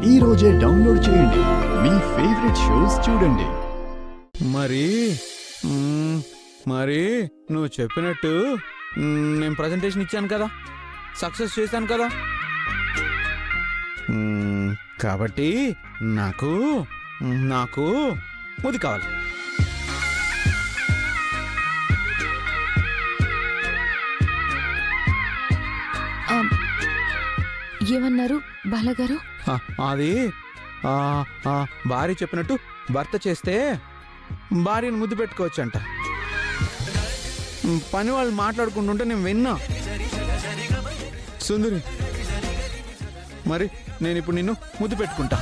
ఈ రోజే డౌన్లోడ్ చేయండి. మీ ఫేవరెట్ షోస్ చూడండి. మరి మరి నువ్వు చెప్పినట్టు నేను ప్రజెంటేషన్ ఇచ్చాను కదా, సక్సెస్ చేశాను కదా. కాబట్టి నాకు నాకు ముది కావాలి. ఏమన్నారు బాలగారు? అది భార్య చెప్పినట్టు భర్త చేస్తే భార్యను ముద్దు పెట్టుకోవచ్చంట. పని వాళ్ళు మాట్లాడుకుంటుంటే నేను విన్నా. సుందరి, మరి నేను ఇప్పుడు నిన్ను ముద్దు పెట్టుకుంటా.